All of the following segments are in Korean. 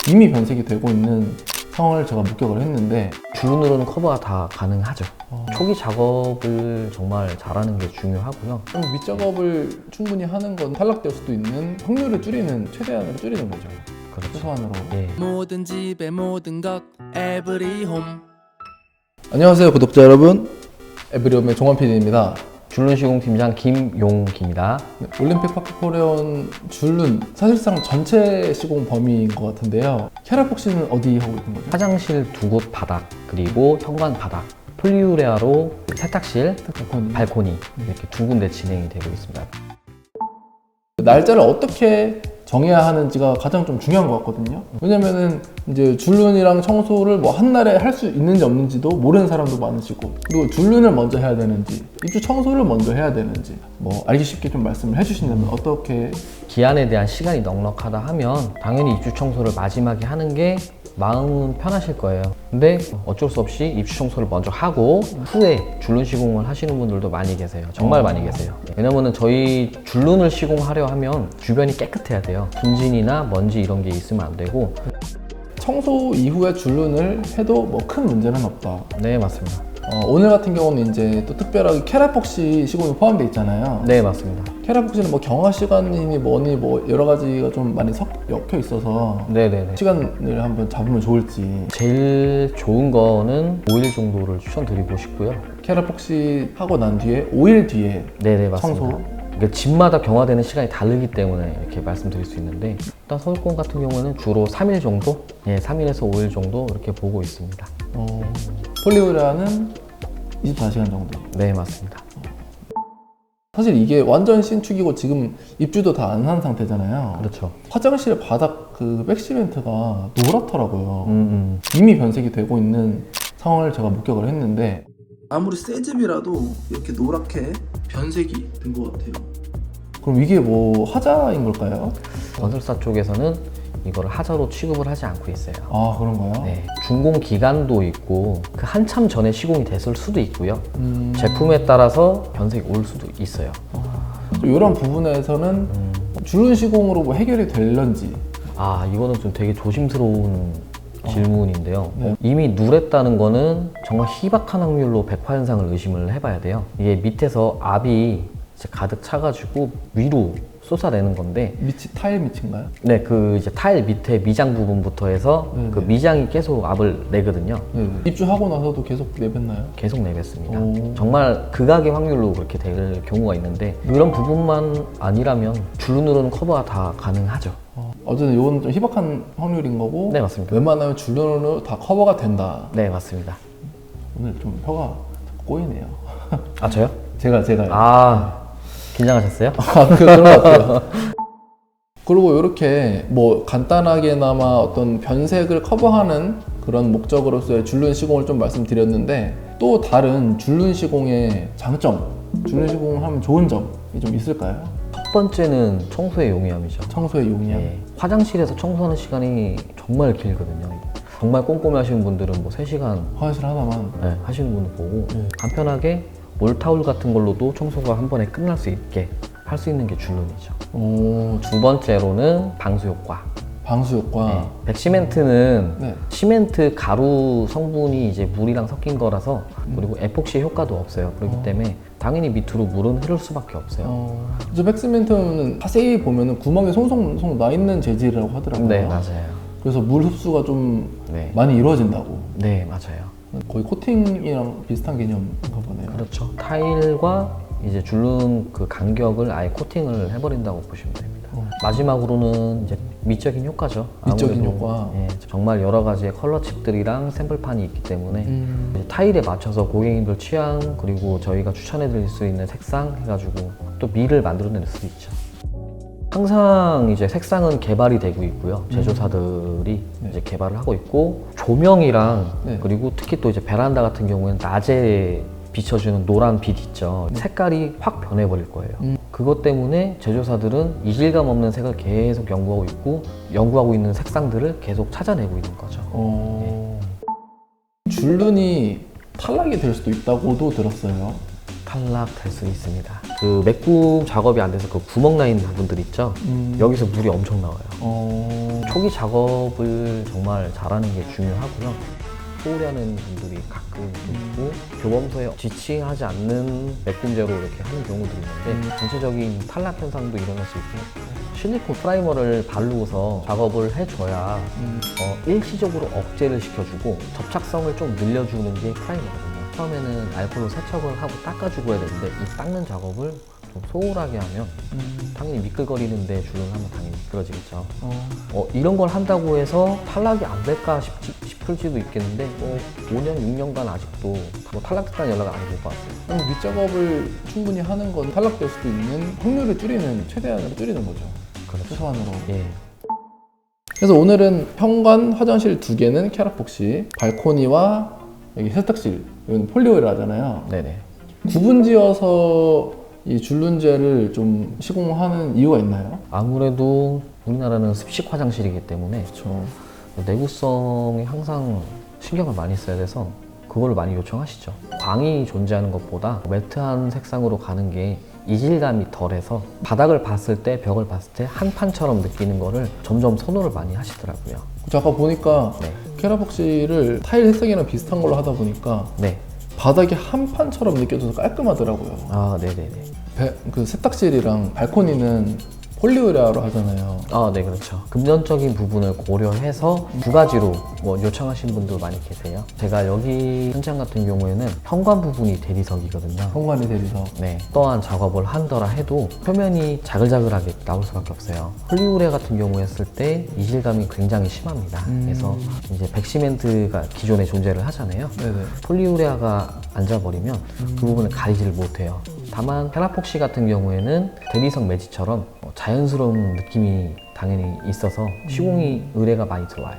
이미 변색이 되고 있는 상황을 제가 목격을 했는데 줄눈으로는 커버가 다 가능하죠. 초기 작업을 정말 잘하는 게 중요하고요. 그럼 밑작업을 충분히 하는 건 탈락될 수도 있는 확률을 줄이는, 최대한으로 줄이는 거죠. 그렇죠. 최소한으로. 예. 모든 집에 모든 것 에브리홈. 안녕하세요 구독자 여러분, 에브리홈의 종환 PD입니다. 줄눈 시공 팀장 김용기입니다. 올림픽 파크 코리온 줄눈 사실상 전체 시공 범위인 것 같은데요. 캐라폭시는 어디 하고 있는 거죠? 화장실 두 곳 바닥, 그리고 현관 바닥, 폴리우레아로 세탁실, 발코니 이렇게 두 군데 진행이 되고 있습니다. 날짜를 어떻게 정해야 하는지가 가장 좀 중요한 것 같거든요. 왜냐면은 이제 줄눈이랑 청소를 뭐 한 날에 할 수 있는지 없는지도 모르는 사람도 많으시고, 그리고 줄눈을 먼저 해야 되는지 입주 청소를 먼저 해야 되는지 뭐 알기 쉽게 좀 말씀을 해주신다면 어떻게? 기한에 대한 시간이 넉넉하다 하면 당연히 입주 청소를 마지막에 하는 게 마음은 편하실 거예요. 근데 어쩔 수 없이 입주 청소를 먼저 하고 후에 줄눈 시공을 하시는 분들도 많이 계세요. 정말 많이 계세요. 왜냐면은 저희 줄눈을 시공하려 하면 주변이 깨끗해야 돼요. 분진이나 먼지 이런 게 있으면 안 되고. 청소 이후에 줄눈을 해도 뭐 큰 문제는 없다. 네, 맞습니다. 오늘 같은 경우는 이제 또 특별하게 캐라폭시 시공이 포함되어 있잖아요. 네, 맞습니다. 캐라폭시는 뭐 경화 시간이니 뭐니 뭐 여러 가지가 좀 많이 엮여 있어서 네네네. 시간을 한번 잡으면 좋을지. 제일 좋은 거는 5일 정도를 추천드리고 싶고요. 캐라폭시 하고 난 뒤에 5일 뒤에 네네, 맞습니다. 청소. 그러니까 집마다 경화되는 시간이 다르기 때문에 이렇게 말씀드릴 수 있는데, 일단 서울권 같은 경우에는 주로 3일 정도? 예, 3일에서 5일 정도 이렇게 보고 있습니다. 폴리우레아는 24시간 정도. 네, 맞습니다. 사실 이게 완전 신축이고 지금 입주도 다 안 한 상태잖아요. 그렇죠. 화장실 바닥 그 백시멘트가 노랗더라고요. 이미 변색이 되고 있는 상황을 제가 목격을 했는데, 아무리 새 집이라도 이렇게 노랗게 변색이 된 것 같아요. 그럼 이게 뭐 하자인 걸까요? 건설사 쪽에서는 이거를 하자로 취급을 하지 않고 있어요. 아, 그런가요? 네, 준공 기간도 있고 그 한참 전에 시공이 됐을 수도 있고요. 제품에 따라서 변색이 올 수도 있어요. 이런 부분에서는 줄눈 시공으로 뭐 해결이 될런지. 이거는 좀 되게 조심스러운 질문인데요. 네. 이미 누랬다는 거는 정말 희박한 확률로 백화 현상을 의심을 해봐야 돼요. 이게 밑에서 압이 이제 가득 차가지고 위로 쏟아내는 건데, 밑이 타일 밑인가요? 네, 그 이제 타일 밑에 미장 부분부터 해서 네네. 그 미장이 계속 압을 내거든요. 네. 입주하고 나서도 계속 내뱉나요? 계속 내뱉습니다. 오. 정말 극악의 확률로 그렇게 될 경우가 있는데, 이런 부분만 아니라면 줄눈으로는 커버가 다 가능하죠. 어쨌든 이건 좀 희박한 확률인 거고. 네, 맞습니다. 웬만하면 줄눈으로 다 커버가 된다. 네, 맞습니다. 오늘 좀 혀가 꼬이네요. 아, 저요? 제가 긴장하셨어요? 그런 것 같아요. 그리고 이렇게 뭐 간단하게나마 어떤 변색을 커버하는 그런 목적으로서의 줄눈 시공을 좀 말씀드렸는데, 또 다른 줄눈 시공의 장점, 줄눈 시공을 하면 좋은 점이 좀 있을까요? 첫 번째는 청소의 용이함이죠. 청소의 용이함. 예, 화장실에서 청소하는 시간이 정말 길거든요. 정말 꼼꼼히 하시는 분들은 뭐 3시간 화장실 하나만. 하시는 분들 보고 올타울 같은 걸로도 청소가 한 번에 끝날 수 있게 할 수 있는 게 줄눈이죠. 두 번째로는 방수 효과. 방수 효과. 백시멘트는 네. 시멘트 가루 성분이 이제 물이랑 섞인 거라서, 그리고 에폭시 효과도 없어요. 그렇기 때문에 당연히 밑으로 물은 흐를 수밖에 없어요. 저 백시멘트는 자세히 보면은 구멍이 송송 나 있는 재질이라고 하더라고요. 네, 맞아요. 그래서 물 흡수가 좀 네. 많이 이루어진다고. 네, 맞아요. 거의 코팅이랑 비슷한 개념인가 보네요. 그렇죠. 타일과 이제 줄눈 그 간격을 아예 코팅을 해버린다고 보시면 됩니다. 마지막으로는 이제 미적인 효과죠. 미적인 아무래도, 효과. 예, 정말 여러 가지의 컬러 칩들이랑 샘플판이 있기 때문에 이제 타일에 맞춰서 고객님들 취향, 그리고 저희가 추천해드릴 수 있는 색상 해가지고 또 미를 만들어낼 수 있죠. 항상 이제 색상은 개발이 되고 있고요. 제조사들이 이제 개발을 하고 있고, 조명이랑 그리고 특히 또 이제 베란다 같은 경우에는 낮에 비춰주는 노란 빛 있죠. 색깔이 확 변해버릴 거예요. 그것 때문에 제조사들은 이질감 없는 색을 계속 연구하고 있는 색상들을 계속 찾아내고 있는 거죠. 줄눈이 탈락이 될 수도 있다고도 들었어요. 탈락될 수 있습니다. 그 메꿈 작업이 안 돼서 그 구멍 나 있는 부분들 있죠? 여기서 물이 엄청 나와요. 초기 작업을 정말 잘하는 게 중요하고요. 소홀히하는 분들이 가끔 있고 교범소에 지칭하지 않는 메꿈제로 이렇게 하는 경우들이 있는데 전체적인 탈락 현상도 일어날 수 있고 실리콘 프라이머를 바르고서 작업을 해줘야 일시적으로 억제를 시켜주고 접착성을 좀 늘려주는 게 프라이머거든요. 처음에는 알코올로 세척을 하고 닦아주고 해야 되는데 이 닦는 작업을 좀 소홀하게 하면 당연히 미끌거리는데 주름하면 당연히 미끄러지겠죠. 이런 걸 한다고 해서 탈락이 안 될까 싶을지도 있겠는데 5년, 6년간 아직도 뭐 탈락됐다는 연락을 안 못 받았어요. 밑작업을 충분히 하는 건 탈락될 수도 있는 확률을 줄이는, 최대한으로 줄이는 거죠. 그렇죠. 최소한으로. 예. 그래서 오늘은 현관 화장실 2개는 캐라폭시, 발코니와 여기 세탁실, 여기는 폴리오일 하잖아요. 네네. 구분지어서 이 줄눈제를 좀 시공하는 이유가 있나요? 아무래도 우리나라는 습식 화장실이기 때문에 그렇죠. 내구성에 항상 신경을 많이 써야 돼서 그걸 많이 요청하시죠. 광이 존재하는 것보다 매트한 색상으로 가는 게 이질감이 덜해서 바닥을 봤을 때, 벽을 봤을 때 한 판처럼 느끼는 거를 점점 선호를 많이 하시더라고요. 아까 보니까 네. 캐라폭시를 타일 혜색이랑 비슷한 걸로 하다 보니까 네. 바닥이 한 판처럼 느껴져서 깔끔하더라고요. 아, 네네네. 그 세탁실이랑 발코니는 폴리우레아로 하잖아요. 아, 네, 그렇죠. 금전적인 부분을 고려해서 두 가지로 뭐 요청하시는 분도 많이 계세요. 제가 여기 현장 같은 경우에는 현관 부분이 대리석이거든요. 현관이 대리석. 네, 어떠한 작업을 한더라 해도 표면이 자글자글하게 나올 수밖에 없어요. 폴리우레 같은 경우 했을 때 이질감이 굉장히 심합니다. 그래서 이제 백시멘트가 기존에 존재를 하잖아요. 네네. 폴리우레아가 앉아버리면 그 부분을 가리지를 못해요. 다만 캐라폭시 같은 경우에는 대리석 매직처럼 자연스러운 느낌이 당연히 있어서 시공이 의뢰가 많이 들어와요.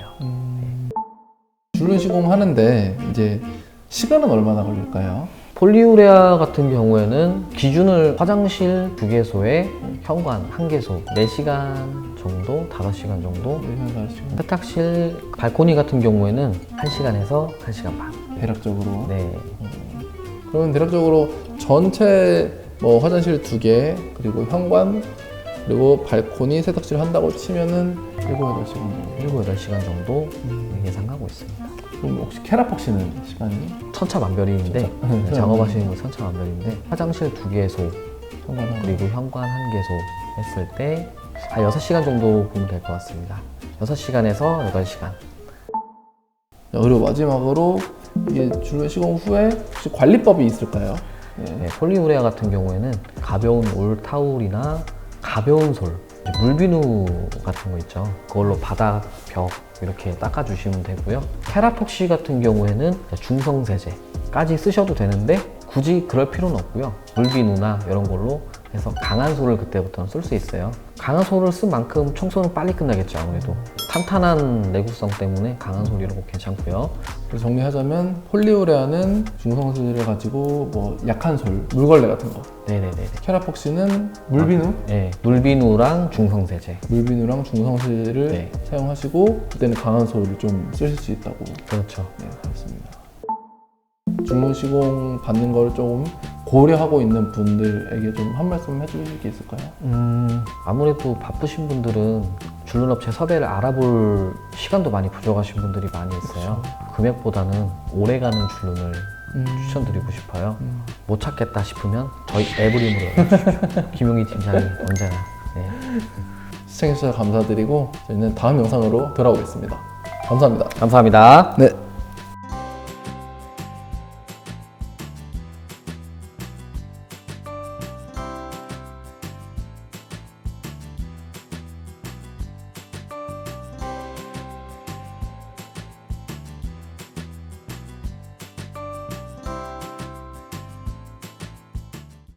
줄눈 시공하는데 이제 시간은 얼마나 걸릴까요? 폴리우레아 같은 경우에는 기준을 화장실 2개소에 현관 1개소 4시간 정도, 5시간 정도. 세탁실, 발코니 같은 경우에는 1시간에서 1시간 반. 대략적으로. 네. 그러면 대략적으로 전체 뭐 화장실 2개, 그리고 현관, 그리고 발코니, 세탁실 한다고 치면은 7, 8시간 정도. 7, 8시간 정도 예상하고 있습니다. 그럼 혹시 캐라폭시는 시간이? 천차만별인데 네, 작업하시는 분 천차만별인데 화장실 2개소 현관 그리고 현관 1개소 했을 때 한 6시간 정도 보면 될 것 같습니다. 6시간에서 8시간. 그리고 마지막으로 이게 줄눈 시공 후에 혹시 관리법이 있을까요? 네, 폴리우레아 같은 경우에는 가벼운 올 타올이나 가벼운 솔, 물비누 같은 거 있죠. 그걸로 바닥, 벽 이렇게 닦아주시면 되고요. 캐라폭시 같은 경우에는 중성세제까지 쓰셔도 되는데 굳이 그럴 필요는 없고요. 물비누나 이런 걸로 해서 강한 솔을 그때부터는 쓸 수 있어요. 강한 솔을 쓴 만큼 청소는 빨리 끝나겠죠. 아무래도 탄탄한 내구성 때문에 강한 솔이라고 괜찮고요. 그래서 정리하자면 폴리우레아는 중성세제를 가지고 뭐 약한 솔, 물걸레 같은 거. 네네네. 캐라폭시는 물비누? 네, 물비누랑 중성세제. 물비누랑 중성세제를 네. 사용하시고 그때는 강한 솔을 좀 쓰실 수 있다고. 그렇죠. 네, 그렇습니다. 줄눈 시공 받는 걸 조금 고려하고 있는 분들에게 좀 한 말씀 해주실 게 있을까요? 아무래도 바쁘신 분들은 줄눈업체 섭외를 알아볼 시간도 많이 부족하신 분들이 많이 있어요. 금액보다는 오래가는 줄눈을 추천드리고 싶어요. 못 찾겠다 싶으면 저희 에브림으로 연락주십시오. 김용희 팀장이 언제나. 네. 시청해주셔서 감사드리고 저희는 다음 영상으로 돌아오겠습니다. 감사합니다. 감사합니다. 네.